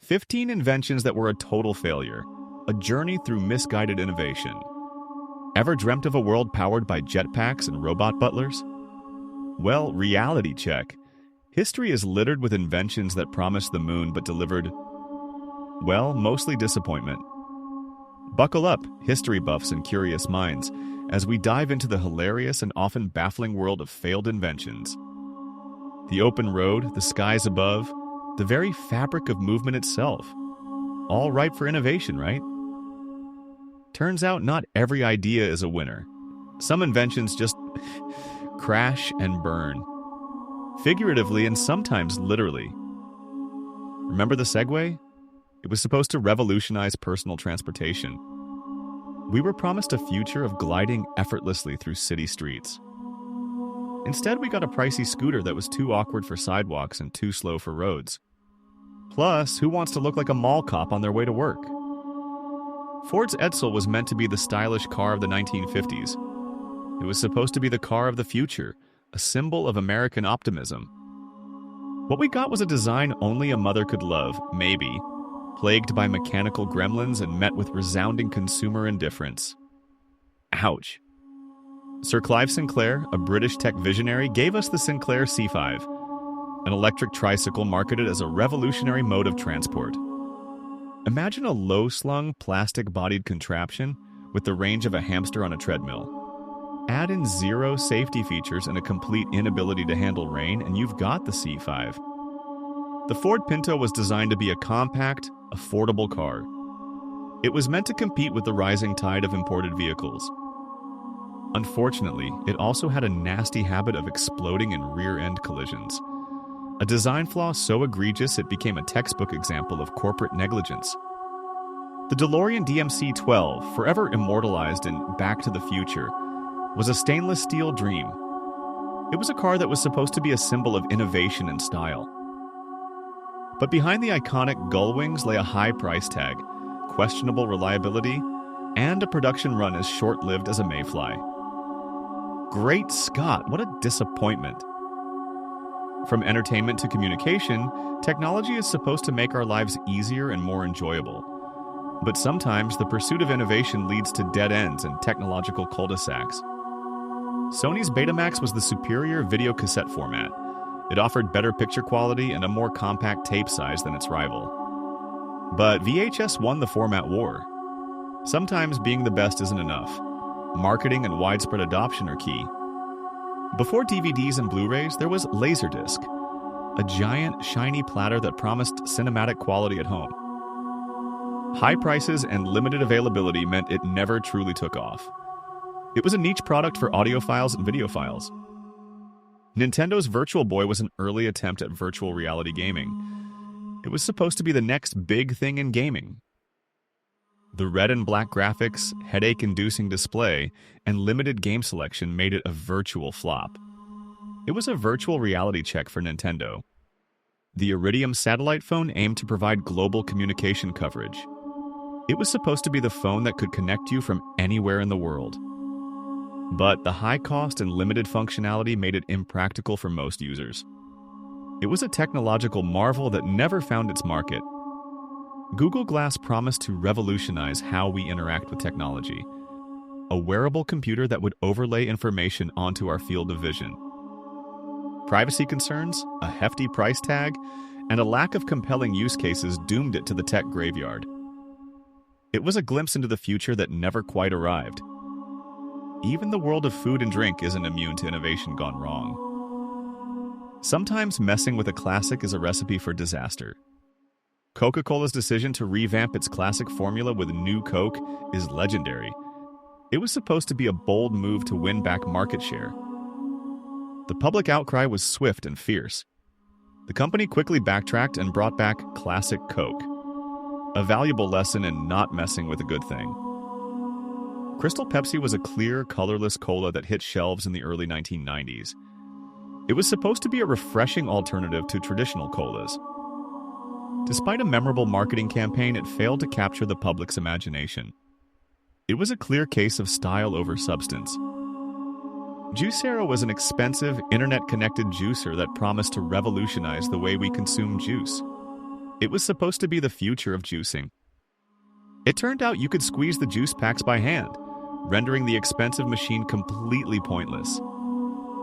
15 inventions that were a total failure. A journey through misguided innovation. Ever dreamt of a world powered by jetpacks and robot butlers? Well, reality check. History is littered with inventions that promised the moon but delivered, well, mostly disappointment. Buckle up, history buffs and curious minds, as we dive into the hilarious and often baffling world of failed inventions. The open road, the skies above, the very fabric of movement itself. All ripe for innovation, right? Turns out not every idea is a winner. Some inventions just crash and burn. Figuratively and sometimes literally. Remember the Segway? It was supposed to revolutionize personal transportation. We were promised a future of gliding effortlessly through city streets. Instead, we got a pricey scooter that was too awkward for sidewalks and too slow for roads. Plus, who wants to look like a mall cop on their way to work? Ford's Edsel was meant to be the stylish car of the 1950s. It was supposed to be the car of the future, a symbol of American optimism. What we got was a design only a mother could love, maybe, plagued by mechanical gremlins and met with resounding consumer indifference. Ouch. Sir Clive Sinclair, a British tech visionary, gave us the Sinclair C5, an electric tricycle marketed as a revolutionary mode of transport. Imagine a low-slung, plastic-bodied contraption with the range of a hamster on a treadmill. Add in zero safety features and a complete inability to handle rain, and you've got the C5. The Ford Pinto was designed to be a compact, affordable car. It was meant to compete with the rising tide of imported vehicles. Unfortunately, it also had a nasty habit of exploding in rear-end collisions. A design flaw so egregious it became a textbook example of corporate negligence. The DeLorean DMC-12, forever immortalized in Back to the Future, was a stainless steel dream. It was a car that was supposed to be a symbol of innovation and style. But behind the iconic gull wings lay a high price tag, questionable reliability, and a production run as short-lived as a mayfly. Great Scott, what a disappointment. From entertainment to communication, technology is supposed to make our lives easier and more enjoyable. But sometimes the pursuit of innovation leads to dead ends and technological cul-de-sacs. Sony's Betamax was the superior video cassette format. It offered better picture quality and a more compact tape size than its rival. But VHS won the format war. Sometimes being the best isn't enough. Marketing and widespread adoption are key. Before DVDs and Blu-rays, there was Laserdisc, a giant, shiny platter that promised cinematic quality at home. High prices and limited availability meant it never truly took off. It was a niche product for audiophiles and videophiles. Nintendo's Virtual Boy was an early attempt at virtual reality gaming. It was supposed to be the next big thing in gaming. The red and black graphics, headache-inducing display, and limited game selection made it a virtual flop. It was a virtual reality check for Nintendo. The Iridium satellite phone aimed to provide global communication coverage. It was supposed to be the phone that could connect you from anywhere in the world. But the high cost and limited functionality made it impractical for most users. It was a technological marvel that never found its market. Google Glass promised to revolutionize how we interact with technology. A wearable computer that would overlay information onto our field of vision. Privacy concerns, a hefty price tag, and a lack of compelling use cases doomed it to the tech graveyard. It was a glimpse into the future that never quite arrived. Even the world of food and drink isn't immune to innovation gone wrong. Sometimes messing with a classic is a recipe for disaster. Coca-Cola's decision to revamp its classic formula with New Coke is legendary. It was supposed to be a bold move to win back market share. The public outcry was swift and fierce. The company quickly backtracked and brought back Classic Coke, a valuable lesson in not messing with a good thing. Crystal Pepsi was a clear, colorless cola that hit shelves in the early 1990s. It was supposed to be a refreshing alternative to traditional colas. Despite a memorable marketing campaign, it failed to capture the public's imagination. It was a clear case of style over substance. Juicero was an expensive, internet-connected juicer that promised to revolutionize the way we consume juice. It was supposed to be the future of juicing. It turned out you could squeeze the juice packs by hand, rendering the expensive machine completely pointless.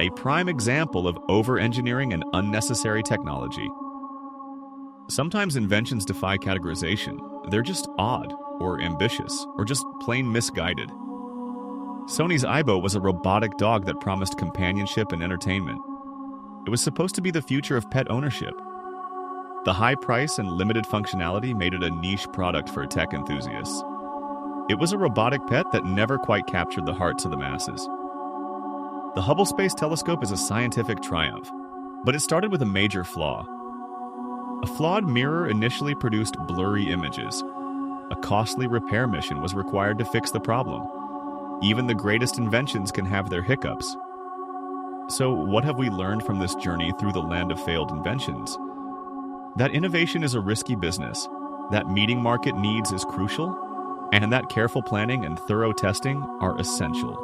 A prime example of over-engineering and unnecessary technology. Sometimes inventions defy categorization. They're just odd, or ambitious, or just plain misguided. Sony's Aibo was a robotic dog that promised companionship and entertainment. It was supposed to be the future of pet ownership. The high price and limited functionality made it a niche product for tech enthusiasts. It was a robotic pet that never quite captured the hearts of the masses. The Hubble Space Telescope is a scientific triumph, but it started with a major flaw. A flawed mirror initially produced blurry images. A costly repair mission was required to fix the problem. Even the greatest inventions can have their hiccups. So, what have we learned from this journey through the land of failed inventions? That innovation is a risky business, that meeting market needs is crucial, and that careful planning and thorough testing are essential.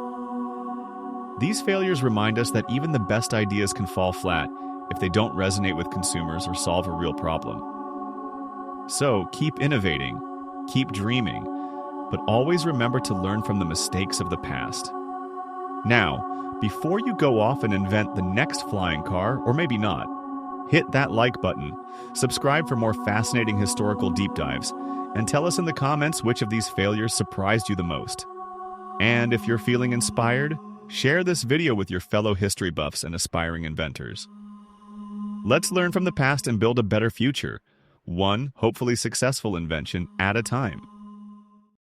These failures remind us that even the best ideas can fall flat if they don't resonate with consumers or solve a real problem. So, keep innovating, keep dreaming, but always remember to learn from the mistakes of the past. Now, before you go off and invent the next flying car, or maybe not, hit that like button, subscribe for more fascinating historical deep dives, and tell us in the comments which of these failures surprised you the most. And if you're feeling inspired, share this video with your fellow history buffs and aspiring inventors. Let's learn from the past and build a better future, one hopefully successful invention at a time.